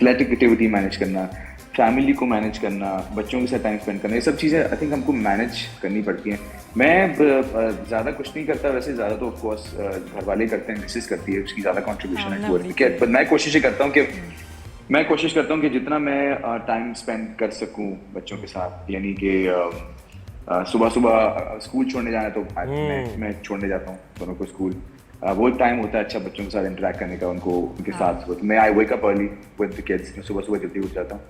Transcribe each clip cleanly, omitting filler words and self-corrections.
Athletic activity manage करना, family को manage करना, बच्चों के साथ टाइम स्पेंड करना, ये सब चीज़ें आई थिंक हमको मैनेज करनी पड़ती हैं। मैं ज़्यादा कुछ नहीं करता वैसे, ज़्यादा तो ऑफकोर्स घर वाले करते हैं, मिसेस करती है, उसकी ज़्यादा कॉन्ट्रीब्यूशन है टुवर्ड्स के, बट मैं कोशिश करता हूँ कि जितना मैं टाइम स्पेंड कर सकूँ बच्चों के साथ, यानी कि सुबह सुबह स्कूल छोड़ने जाना तो मैं छोड़ने जाता हूँ दोनों को स्कूल। वो एक टाइम होता है अच्छा बच्चों के साथ इंटरेक्ट करने का, उनके साथ। मैं I wake up early with the kids, मैं सुबह सुबह जल्दी उठ जाता हूँ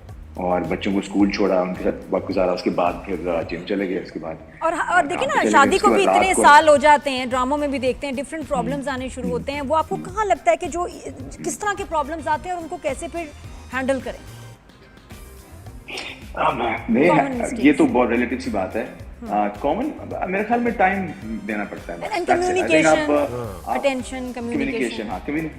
और बच्चों को स्कूल छोड़ा, उनके साथ वक्त गुजारा, उसके बाद फिर जिम चले गए, उसके बाद और देखिए ना, शादी को भी इतने साल हो जाते हैं, ड्रामों में भी देखते हैं डिफरेंट प्रॉब्लम्स आने शुरू होते हैं। वो आपको कहाँ लगता है कि जो किस तरह के प्रॉब्लम्स आते हैं और उनको कैसे फिर हैंडल करें? ये तो बहुत रिलेटिव सी बात है। कॉमन मेरे ख्याल में टाइम देना पड़ता है, एंड कम्युनिकेशन, अटेंशन, कम्युनिकेशन।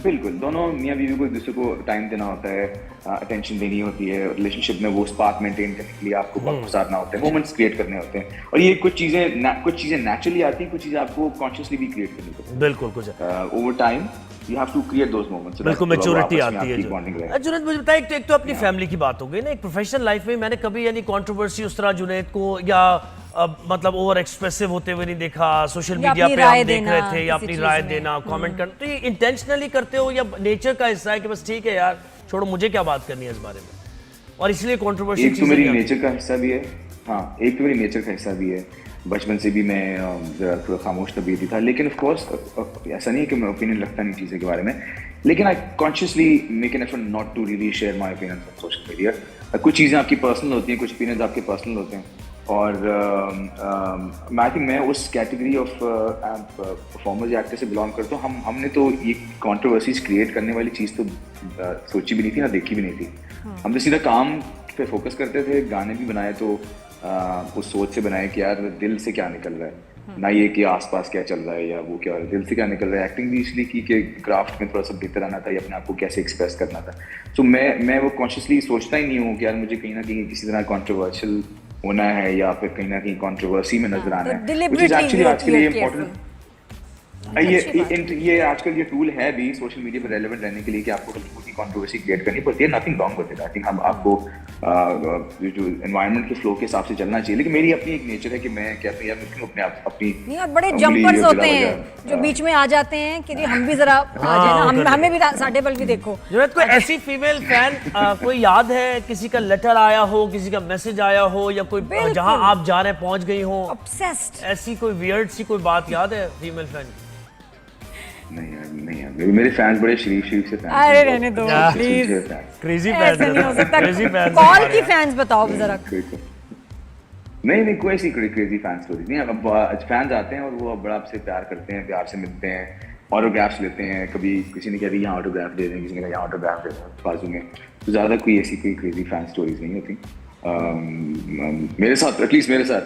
बिल्कुल, दोनों मियाँ बीवी को एक दूसरे को टाइम देना होता है, अटेंशन देनी होती है, रिलेशनशिप में वो स्पार्क मेंटेन करने के लिए आपको वक्त गुजारना होता है, मोमेंट्स क्रिएट करने होते हैं। और ये कुछ चीजें नेचुरली आती हैं, कुछ चीजें आपको कॉन्शियसली भी क्रिएट करनी पड़ती है। बिल्कुल, कुछ over time you have to create those moments. बिल्कुल मैच्योरिटी आती है। जुनैद, मुझे बताइए, एक तो अपनी फैमिली की बात हो गई ना, एक प्रोफेशनल लाइफ में मैंने कभी यानी कंट्रोवर्सी उस तरह जुनैद को या मतलब ओवर एक्सप्रेसिव होते हुए नहीं देखा। सोशल मीडिया पे हम देख रहे थे, या अपनी राय देना, कमेंट करना, तो ये इंटेंशनली करते हो या नेचर का हिस्सा है कि बस ठीक है यार छोड़ो, मुझे क्या बात करनी है इस बारे में, और इसलिए कंट्रोवर्सी? एक तो मेरी नेचर का हिस्सा भी है, हाँ, एक तो मेरी नेचर का हिस्सा भी है। बचपन से भी मैं थोड़ा खामोश तबीयती था, लेकिन ऑफ कोर्स ऐसा नहीं है कि मैं ओपिनियन रखता नहीं चीज़ों के बारे में, लेकिन I consciously make an effort not to really share my opinion on social media. कुछ चीज़ें आपकी पर्सनल होती हैं, कुछ ओपिनियंस आपके पर्सनल होते हैं, और आई थिंक मैं उस कैटेगरी ऑफ परफॉर्मर्स या एक्टर से बिलोंग करता हूँ। हमने तो ये कंट्रोवर्सीज क्रिएट करने वाली चीज़ तो सोची भी नहीं थी, ना देखी भी नहीं थी। हम तो सीधा काम पे फोकस करते थे, गाने भी बनाए तो उस सोच से बनाए कि यार दिल से क्या निकल रहा है, ना ये कि आसपास क्या चल रहा है या वो क्या हो रहा है, दिल से क्या निकल रहा है। एक्टिंग भी इसलिए की कि क्राफ्ट में थोड़ा सा बेहतर आना था या अपने आप को कैसे एक्सप्रेस करना था। सो मैं वो कॉन्शियसली सोचता ही नहीं हूँ कि यार मुझे कहीं ना कहीं किसी तरह कॉन्ट्रोवर्शियल होना है या फिर कहीं ना कहीं कंट्रोवर्सी में नजर आना है, which is actually आज के लिए इम्पोर्टेंट। ये आजकल ये टूल है भी सोशल मीडिया पर रेलेवेंट रहने के लिए कि आपको हल्की कंट्रोवर्सी क्रिएट करनी पड़ती है, nothing wrong with it. I think हम आपको जो एनवायरनमेंट के फ्लो के हिसाब से चलना चाहिए, लेकिन मेरी अपनी एक नेचर है कि मैं कहता हूं यार मैं क्यों अपने आप अपनी नहीं, और बड़े जंपर्स होते हैं जो बीच में आ जाते हैं कि हम भी जरा आ जाए ना, हमें भी साढ़े पल भी देखो। जुनैद, कोई ऐसी फीमेल फैन कोई याद है, किसी का लेटर आया हो, किसी का मैसेज आया हो, या कोई जहां आप जा रहे पहुंच गई हो, ऑब्सेस्ड, ऐसी कोई वियर्ड सी कोई बात याद है फीमेल फैन? नहीं यार, मेरे फैंस बड़े शरीफ से फैंस। अरे रहने दो प्लीज, क्रेजी फैंस ऐसा नहीं हो सकता। क्रेजी फैंस, कॉल की फैंस बताओ जरा। नहीं कोई ऐसी क्रेजी फैन स्टोरी नहीं। अब फैंस आते हैं और वो बड़ा आपसे प्यार करते हैं, प्यार से मिलते हैं, ऑटोग्राफ्स लेते हैं। कभी किसी ने कहा भी यहाँ ऑटोग्राफ दे दें, किसी ने कहा यहाँ ऑटोग्राफ दे दें बाजू में। तो ज़्यादा कोई ऐसी कोई क्रेजी फैन स्टोरीज नहीं होती मेरे साथ, एटलीस्ट मेरे साथ।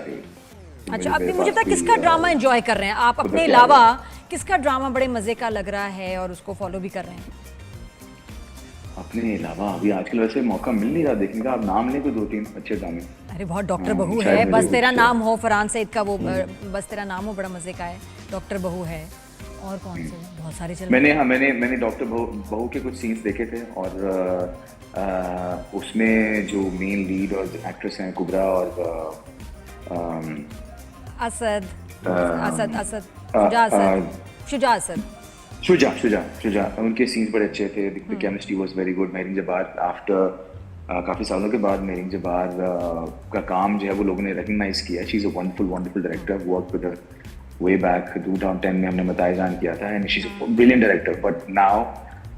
अच्छा, अब मुझे पता किसका ड्रामा एंजॉय कर रहे हैं आप अपने अलावा, किसका ड्रामा बड़े मजे का लग रहा है और उसको फॉलो भी कर रहे हैं? अपने अलावा अभी आजकल वैसे मौका मिल नहीं रहा देखने का। आप नाम लें तो 2-3 अच्छे ड्रामे। अरे बहुत डॉक्टर बहू है, बस तेरा नाम हो, फरहान सईद का वो बस तेरा नाम हो, बड़ा मजे का है। डॉक्टर बहू है, और कौन से बहुत सारे चल रहे हैं। मैंने डॉक्टर बहू के कुछ सीन्स देखे थे, और उसमें जो मेन लीड और एक्ट्रेस हैं कुबरा और असद शुजा, उनके सीन्स बड़े अच्छे थे। The chemistry was very good. Mehreen Jabbar after काफ़ी सालों के बाद मेहरीन जब्बार का काम जो है वो लोगों ने रिकग्नाइज किया। She is a wonderful director. Work with way back 2010 में हमने बताया जान किया था, and she is a brilliant director. But now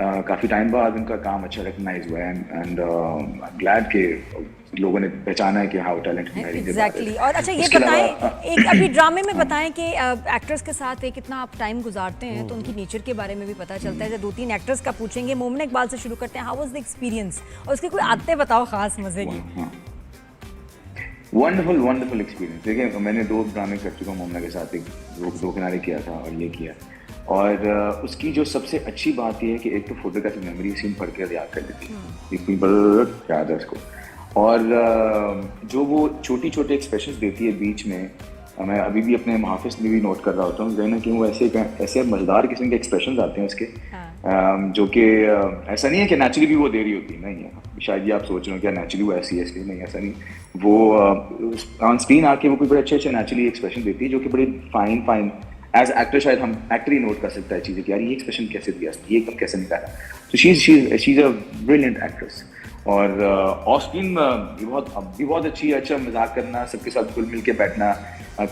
काफ़ी टाइम बाद उनका काम अच्छा रिकग्नाइज हुआ है, एंड ग्लैड के लोगों ने पहचाना है कि हाउ टैलेंटेड है। एग्जैक्टली। और अच्छा ये बताएं, एक अभी ड्रामे में बताएं कि एक्टर्स के साथ कितना आप टाइम गुजारते हैं, तो उनकी नेचर के बारे में भी पता चलता है। जब 2-3 एक्टर्स का पूछेंगे, मोमना इकबाल से शुरू करते हैं। हाउ वाज द एक्सपीरियंस, और उसकी कोई आदतें बताओ खास मजे की। Wonderful experience. देखिए, मैंने 2 ड्रामे कर चुका हूँ मोमना के साथ, एक दो किनारे किया था और ये किया। और उसकी जो सबसे अच्छी बात यह है कि एक तो फोटोग्राफी मेमोरी सीन पढ़ के याद कर लेती है, याद है उसको। और जो वो छोटे एक्सप्रेशंस देती है बीच में, मैं अभी भी अपने मुहाफिज में भी नोट कर रहा होता हूँ, कहीं ना कहीं वो ऐसे मजेदार किस्म के एक्सप्रेशंस आते हैं उसके, जो कि ऐसा नहीं है कि नेचुरली भी वो दे रही होती, नहीं है, शायद ये आप सोच रहे हो क्या नेचुरली वो ऐसी है इसलिए, नहीं ऐसा नहीं, वो ऑन स्क्रीन आके वो कोई बड़े अच्छे नेचुरली एक्सप्रेशन देती है जो कि बड़ी फाइन एज एक्टर शायद हम एक्टर ही नोट कर सकता है चीज़ें कि यार ये एक्सप्रेशन कैसे दिया, ये एकदम कैसे निकाला। तो she is a brilliant actress. और ऑफ स्क्रीन बहुत अच्छी है, अच्छा मजाक करना, सबके साथ घुल मिल के बैठना,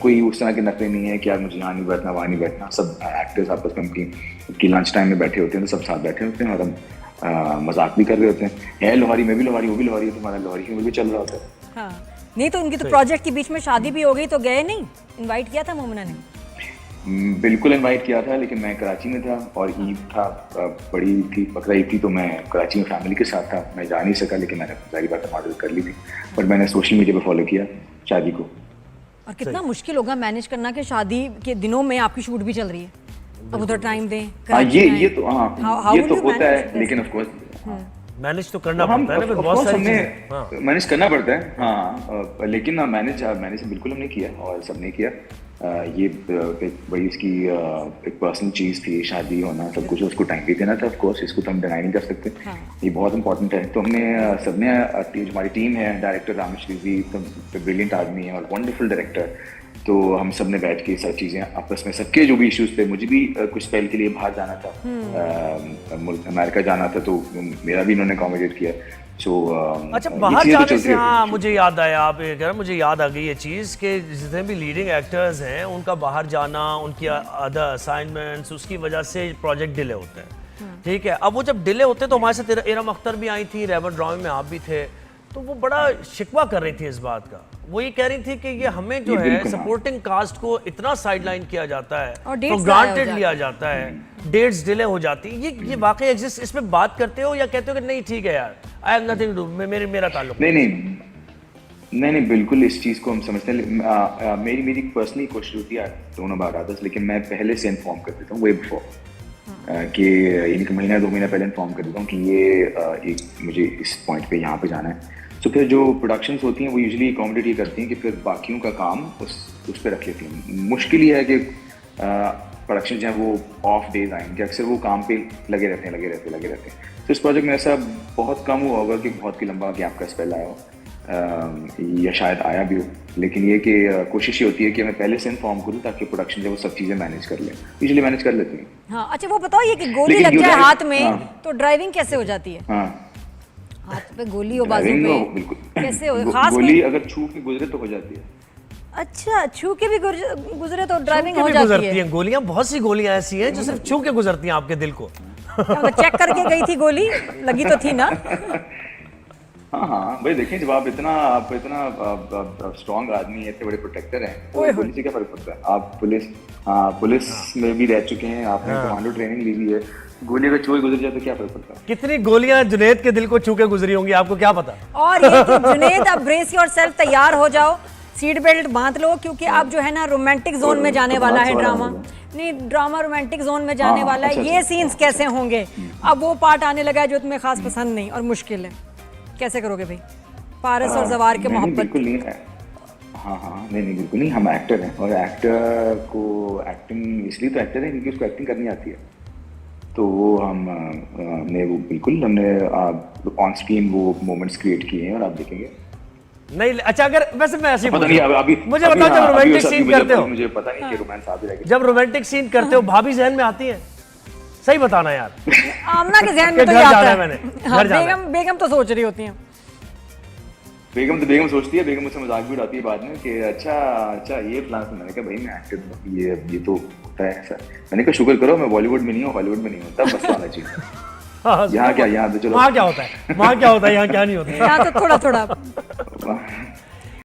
कोई उस तरह के नखरे नहीं है कि यार मुझे यहाँ नहीं बैठना वहाँ नहीं बैठना, सब एक्टर्स आपस में उनकी लंच टाइम में बैठे होते हैं तो सब साथ बैठे होते हैं और हम मजाक भी कर रहे होते हैं, है लोहारी मैं भी लोहारी वो भी लोहारी है, तुम्हारा लोहारी में भी चल रहा होता है। हाँ। नहीं तो उनकी तो प्रोजेक्ट के बीच में शादी भी हो गई तो गए नहीं, इनवाइट किया था मोमना ने? बिल्कुल इनवाइट किया था, लेकिन मैं कराची में था और ईद था, बड़ी ईद थी, बकरा ईद थी, तो मैं कराची में फैमिली के साथ था, मैं जा नहीं सका, लेकिन मैंने सारी बात ऑर्डर कर ली थी, बट मैंने सोशल मीडिया पे फॉलो किया शादी को। और कितना मुश्किल होगा मैनेज करना कि शादी के दिनों में आपकी शूट भी चल रही है, अब उधर टाइम दें। ये तो होता है, लेकिन ऑफ कोर्स मैनेज तो करना पड़ता है ना, बहुत सारी चीजें मैनेज करना पड़ता है। हाँ, लेकिन मैनेज बिल्कुल हमने किया और सबने किया। ये एक बड़ी इसकी एक पर्सनल चीज़ थी, शादी होना, सब कुछ, उसको टाइम भी देना था, ऑफ कोर्स इसको तो हम डिनाई नहीं कर सकते। हाँ। ये बहुत इंपॉर्टेंट है। तो हमने सबने, जो हमारी टीम है, डायरेक्टर रामेश्वरी जी तो ब्रिलियंट आदमी है और वंडरफुल डायरेक्टर, तो हम सब ने बैठ के सब चीज़ें आपस में, सबके जो भी इश्यूज थे, मुझे भी कुछ स्पेल के लिए बाहर जाना था, अमेरिका जाना था, तो मेरा भी इन्होंने अकोमोडेट किया। अच्छा, बाहर जाने से हाँ मुझे याद आया, आप ये कह रहे, मुझे याद आ गई ये चीज़ कि जितने भी लीडिंग एक्टर्स हैं उनका बाहर जाना, उनकी अदर असाइनमेंट्स, उसकी वजह से प्रोजेक्ट डिले होते हैं। ठीक है, अब वो जब डिले होते हैं तो हमारे साथ इरम अख्तर भी आई थी, रेवर ड्रामे में आप भी थे, तो वो बड़ा शिकवा कर रही थी इस बात का। वो ये कह रही थी कि ये हमें जो है सपोर्टिंग कास्ट को इतना साइडलाइन किया जाता है, तो ग्रांटेड लिया जाता है, डेट्स डिले हो जाती है। ये वाकई एग्जिस्ट, इसमें बात करते हो या कहते हो कि नहीं ठीक है यार, I have nothing to do, मेरा ताल्लुक नहीं, बिल्कुल इस चीज़ को हम समझते हैं। मेरी पर्सनली कोशिश होती है दोनों बार आता है, लेकिन मैं पहले से इन्फॉर्म कर देता हूँ वे बिफोर, कि एक महीना 2 महीना पहले इन्फॉर्म कर देता हूँ कि ये मुझे इस पॉइंट पे यहाँ पे जाना है। तो फिर जो प्रोडक्शंस होती हैं वो यूजुअली अकोमोडेट ये करती हैं कि फिर बाकियों का काम उस पर रख लेती हैं। मुश्किल ये है कि प्रोडक्शन जो है वो ऑफ डेज आएंगे, अक्सर वो काम पे लगे रहते हैं। तो इस प्रोजेक्ट में ऐसा बहुत कम हुआ होगा कि बहुत ही लंबा गैप का स्पेल आया हो, या शायद आया भी हो, लेकिन ये कि कोशिश ये होती है कि मैं पहले से इन्फॉर्म करूँ ताकि प्रोडक्शन जो वो सब चीज़ें मैनेज कर लें, यूजुअली मैनेज कर लेती हैं। हाँ, अच्छा वो बताओ, ये कि गोली लग जाए हाथ में तो ड्राइविंग कैसे हो जाती है? हाँ, हाथ पे गोली हो, बाजू पे, कैसे हो? खास गोली अगर छू के गुजरे तो हो जाती है। अच्छा, छू के भी गुजरे तो ड्राइविंग हो जाती है? गोलियां, बहुत सी गोलियां ऐसी हैं जो सिर्फ छू के गुजरती हैं आपके दिल को। चेक करके गई थी गोली, लगी तो थी ना? हाँ भाई, देखें, जब आप इतना स्ट्रॉन्ग आदमी है, इतने बड़े प्रोटेक्टर हैं, तो गोली से क्या फर्क पड़ता है? आप पुलिस में भी रह चुके हैं, आपने कमांडो ट्रेनिंग ली हुई है, गोली अगर छू के गुजर जाए तो क्या फर्क पड़ता है? कितनी गोलियां जुनैद के दिल को छू के गुजरी होंगी, आपको क्या पता? और ये कि जुनैद, अब ब्रेस योरसेल्फ, तैयार हो जाओ, सीट बेल्ट बांध लो, क्योंकि अब जो है ना रोमांटिक जोन में जाने वाला है ड्रामा। नहीं, ड्रामा रोमांटिक जोन में जाने वाला है। ये सीन्स कैसे होंगे? अब वो पार्ट आने लगा है जो तुम्हें खास पसंद नहीं और मुश्किल है, कैसे करोगे भाई? पारस और जवार के मोहब्बत। बिल्कुल नहीं है। हाँ, नहीं, बिल्कुल नहीं। हम एक्टर हैं और एक्टर को एक्टिंग इसलिए तो एक्टर है क्योंकि उसको एक्टिंग करनी आती है। तो वो हमने वो बिल्कुल हमने ऑन स्क्रीन वो मोमेंट्स क्रिएट किए हैं और आप देखेंगे। नहीं, अच्छा, अगर वैसे मैं ऐसे पता नहीं, अभी मुझे बताओ, जब रोमांटिक सीन करते हो, मुझे पता नहीं कि रोमांस आ भी रहेगा, जब रोमांटिक सीन करते हो भाभी जहन में आती है? सही बताना यार। आमना के जहन में तो आता है। मैंने बेगम तो सोच रही होती हैं। बेगम सोचती है, बेगम मुझसे मजाक भी उड़ाती है बाद में कि अच्छा ये प्लान। मैंने कहा भाई मैं एक्टर हूँ, ये तो होता है ऐसा। मैंने कहा शुक्र करो मैं बॉलीवुड में नहीं हूँ, हॉलीवुड में नहीं हूँ, तब बस आना चाहिए। यहाँ क्या, यहाँ तो चलो, वहाँ क्या होता है, यहाँ क्या नहीं होता है। यहाँ तो थोड़ा